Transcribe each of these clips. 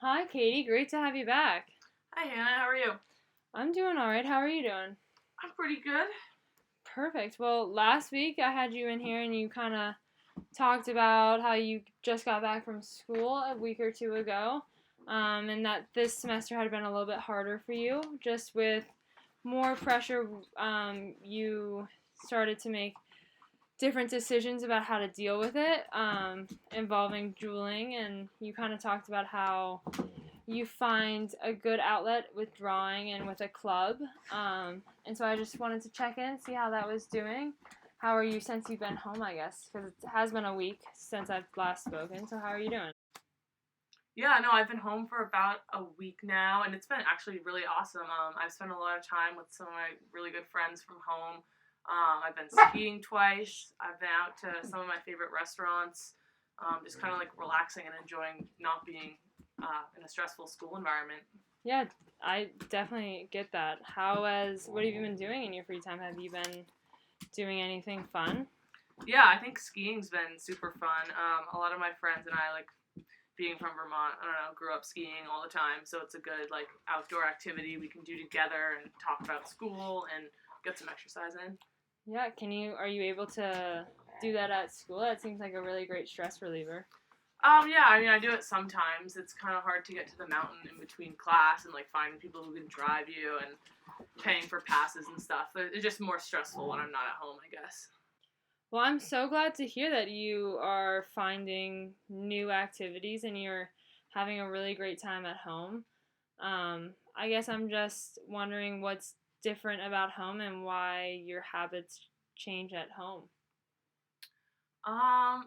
Hi, Katie. Great to have you back. Hi, Hannah. How are you? I'm doing all right. How are you doing? I'm pretty good. Perfect. Well, last week I had you in here and you kind of talked about how you just got back from school a week or two ago, and that this semester had been a little bit harder for you, just with more pressure. You started to make different decisions about how to deal with it, involving juuling, and you kind of talked about how you find a good outlet with drawing and with a club. And so I just wanted to check in, see how that was doing. How are you since you've been home, I guess? Because it has been a week since I've last spoken. So how are you doing? Yeah, no, I've been home for about a week now, and it's been actually really awesome. I've spent a lot of time with some of my really good friends from home. I've been skiing twice. I've been out to some of my favorite restaurants, just kind of like relaxing and enjoying not being in a stressful school environment. Yeah, I definitely get that. What have you been doing in your free time? Have you been doing anything fun? Yeah, I think skiing's been super fun. A lot of my friends and I like being from Vermont, I don't know, grew up skiing all the time, so it's a good like outdoor activity we can do together and talk about school and get some exercise in. Yeah, are you able to do that at school? That seems like a really great stress reliever. Yeah, I mean, I do it sometimes. It's kind of hard to get to the mountain in between class and like finding people who can drive you and paying for passes and stuff. It's just more stressful when I'm not at home, I guess. Well, I'm so glad to hear that you are finding new activities and you're having a really great time at home. I guess I'm just wondering what's different about home and why your habits change at home. I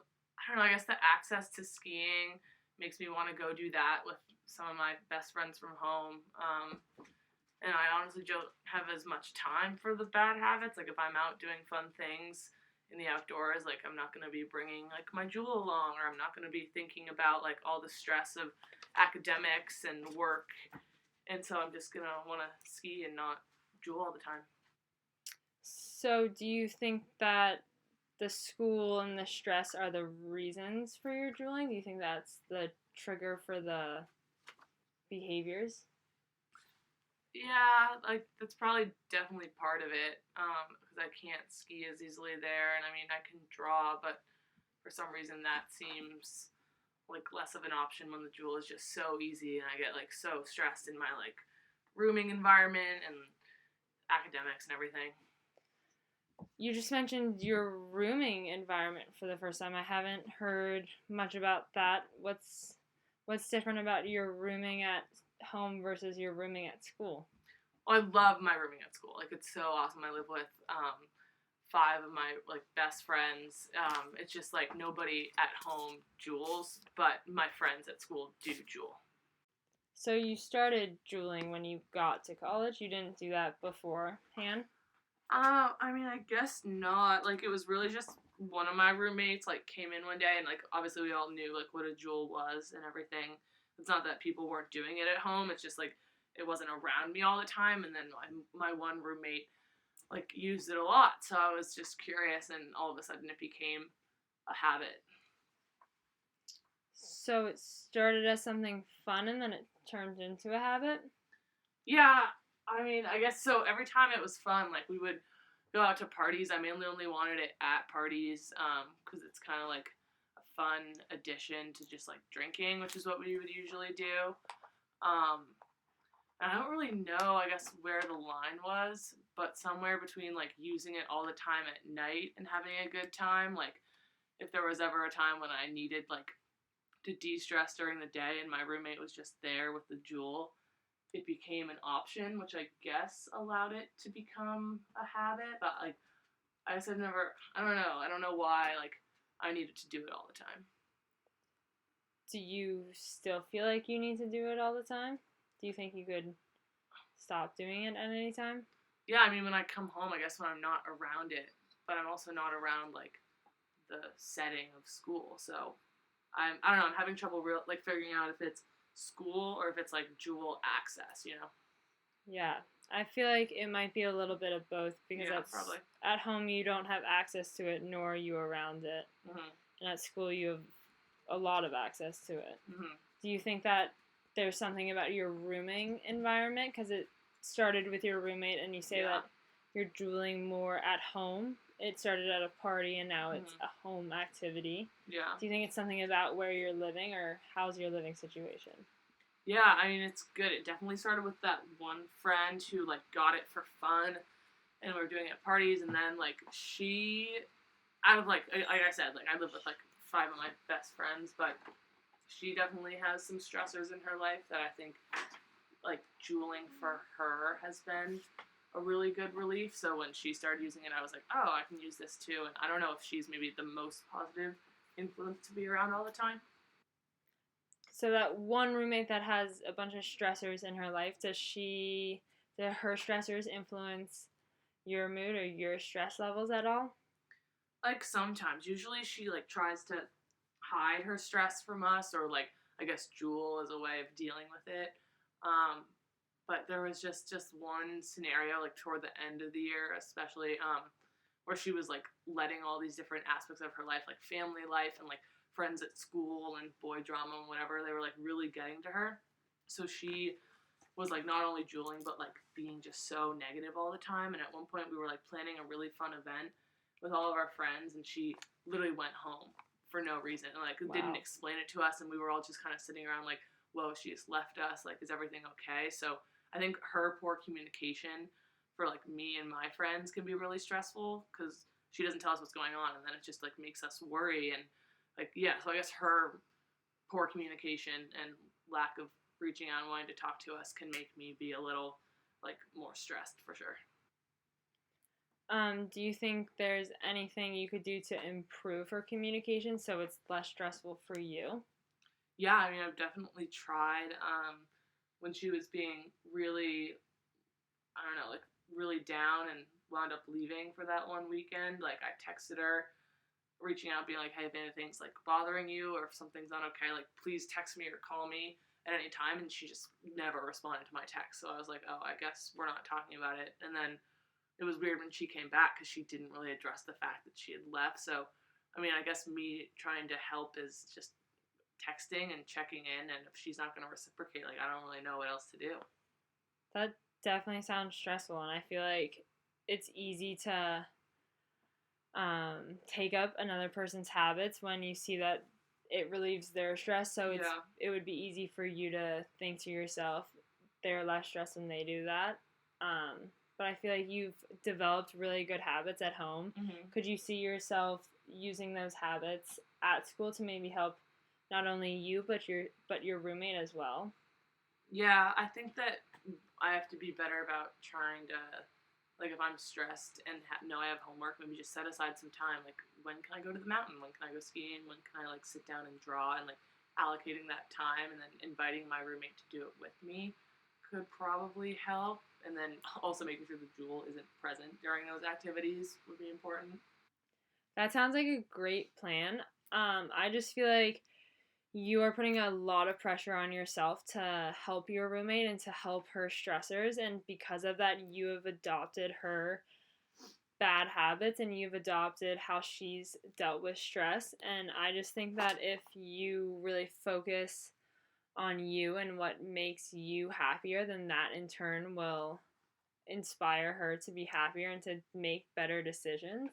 don't know. I guess the access to skiing makes me want to go do that with some of my best friends from home. And I honestly don't have as much time for the bad habits. Like if I'm out doing fun things in the outdoors, like I'm not going to be bringing like my jewel along, or I'm not going to be thinking about like all the stress of academics and work. And so I'm just going to want to ski and not jewel all the time. So, do you think that the school and the stress are the reasons for your drooling? Do you think that's the trigger for the behaviors? Yeah, like that's probably definitely part of it. Because I can't ski as easily there, and I mean I can draw, but for some reason that seems like less of an option when the jewel is just so easy, and I get like so stressed in my like rooming environment and academics and everything. You just mentioned your rooming environment for the first time. I haven't heard much about that. What's different about your rooming at home versus your rooming at school? Oh, I love my rooming at school. Like it's so awesome. I live with five of my like best friends. It's just like nobody at home jewels, but my friends at school do jewel. So you started juuling when you got to college. You didn't do that beforehand. I mean, I guess not. Like, it was really just one of my roommates, like, came in one day, and, like, obviously we all knew, like, what a jewel was and everything. It's not that people weren't doing it at home, it's just, like, it wasn't around me all the time, and then my one roommate, like, used it a lot, so I was just curious, and all of a sudden it became a habit. So it started as something fun and then it turned into a habit. Yeah, I mean, I guess so. Every time it was fun, like, we would go out to parties. I mainly only wanted it at parties because it's kind of like a fun addition to just like drinking, which is what we would usually do. Um, and I don't really know, I guess, where the line was, but somewhere between like using it all the time at night and having a good time. Like, if there was ever a time when I needed like to de stress during the day and my roommate was just there with the jewel, it became an option, which I guess allowed it to become a habit. But like, I guess I've never. I don't know. I don't know why. Like, I needed to do it all the time. Do you still feel like you need to do it all the time? Do you think you could stop doing it at any time? Yeah, I mean, when I come home, I guess when I'm not around it, but I'm also not around like the setting of school. So I don't know. I'm having trouble like figuring out if it's school or if it's like jewel access. You know? Yeah, I feel like it might be a little bit of both because Yeah, probably. at home you don't have access to it, nor are you around it, Mhm. and at school you have a lot of access to it. Mhm. Do you think that there's something about your rooming environment because it started with your roommate, and you say Yeah. that you're juuling more at home. It started at a party, and now it's a home activity. Yeah. Do you think it's something about where you're living, or how's your living situation? Yeah, I mean, it's good. It definitely started with that one friend who, like, got it for fun, and we were doing it at parties, and then, like, she, out of, like I said, like, I live with, like, 5 of my best friends, but she definitely has some stressors in her life that I think, like, juuling for her has been a really good relief. So when she started using it, I was like, oh, I can use this too. And I don't know if she's maybe the most positive influence to be around all the time. So that one roommate that has a bunch of stressors in her life, do her stressors influence your mood or your stress levels at all? Like sometimes, usually she like tries to hide her stress from us, or like I guess Jewel as a way of dealing with it. Um, but there was just one scenario like toward the end of the year, especially where she was like letting all these different aspects of her life, like family life and like friends at school and boy drama and whatever, they were like really getting to her. So she was like not only juuling but like being just so negative all the time. And at one point we were like planning a really fun event with all of our friends, and she literally went home for no reason and like didn't explain it to us, and we were all just kind of sitting around like, whoa, she just left us, like is everything okay? So I think her poor communication for like me and my friends can be really stressful because she doesn't tell us what's going on, and then it just like makes us worry. And like, yeah, so I guess her poor communication and lack of reaching out and wanting to talk to us can make me be a little like more stressed for sure. Do you think there's anything you could do to improve her communication so it's less stressful for you? Yeah, I mean, I've definitely tried. When she was being really, I don't know, like really down and wound up leaving for that one weekend, like I texted her, reaching out, being like, hey, if anything's like bothering you or if something's not okay, like please text me or call me at any time. And she just never responded to my text. So I was like, oh, I guess we're not talking about it. And then it was weird when she came back because she didn't really address the fact that she had left. So, I mean, I guess me trying to help is just texting and checking in. And if she's not going to reciprocate, like, I don't really know what else to do. That definitely sounds stressful, and I feel like it's easy to take up another person's habits when you see that it relieves their stress. So Yeah. it would be easy for you to think to yourself, they're less stressed when they do that. But I feel like you've developed really good habits at home. Mm-hmm. Could you see yourself using those habits at school to maybe help not only you but your roommate as well? Yeah, I think that I have to be better about trying to, like, if I'm stressed and know I have homework, maybe just set aside some time. Like, when can I go to the mountain? When can I go skiing? When can I, like, sit down and draw? And, like, allocating that time and then inviting my roommate to do it with me could probably help. And then also making sure the Jewel isn't present during those activities would be important. That sounds like a great plan. I just feel like you are putting a lot of pressure on yourself to help your roommate and to help her stressors. And because of that, you have adopted her bad habits and you've adopted how she's dealt with stress. And I just think that if you really focus on you and what makes you happier, then that in turn will inspire her to be happier and to make better decisions.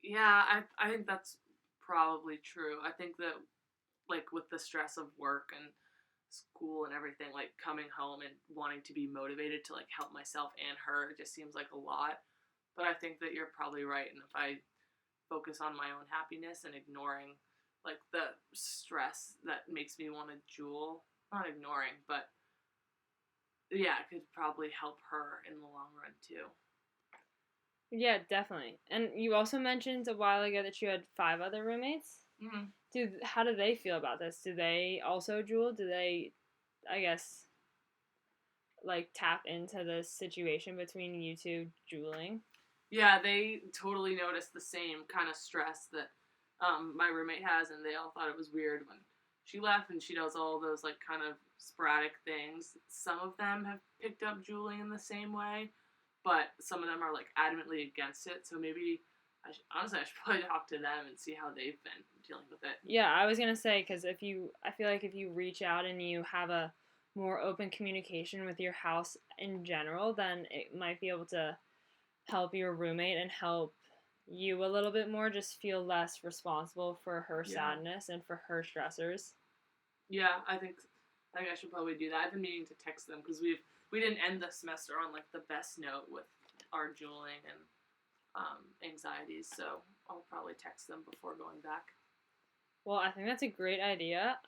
Yeah, I think that's probably true. I think that, like, with the stress of work and school and everything, like coming home and wanting to be motivated to like help myself and her, it just seems like a lot. But I think that you're probably right, and if I focus on my own happiness and ignoring like the stress that makes me want to jewel, not ignoring, but yeah, it could probably help her in the long run too. Yeah, definitely. And you also mentioned a while ago that you had 5 other roommates. Mm-hmm. How do they feel about this? Do they also jewel? Do they, I guess, like tap into the situation between you two jeweling? Yeah, they totally noticed the same kind of stress that my roommate has, and they all thought it was weird when she left and she does all those like kind of sporadic things. Some of them have picked up jeweling in the same way, but some of them are like adamantly against it. So maybe Honestly, I should probably talk to them and see how they've been dealing with it. Yeah, I was gonna say because I feel like if you reach out and you have a more open communication with your house in general, then it might be able to help your roommate and help you a little bit more. Just feel less responsible for her Yeah. sadness and for her stressors. Yeah, I think I should probably do that. I've been meaning to text them because we didn't end the semester on like the best note with our juuling and anxieties, so I'll probably text them before going back. Well, I think that's a great idea.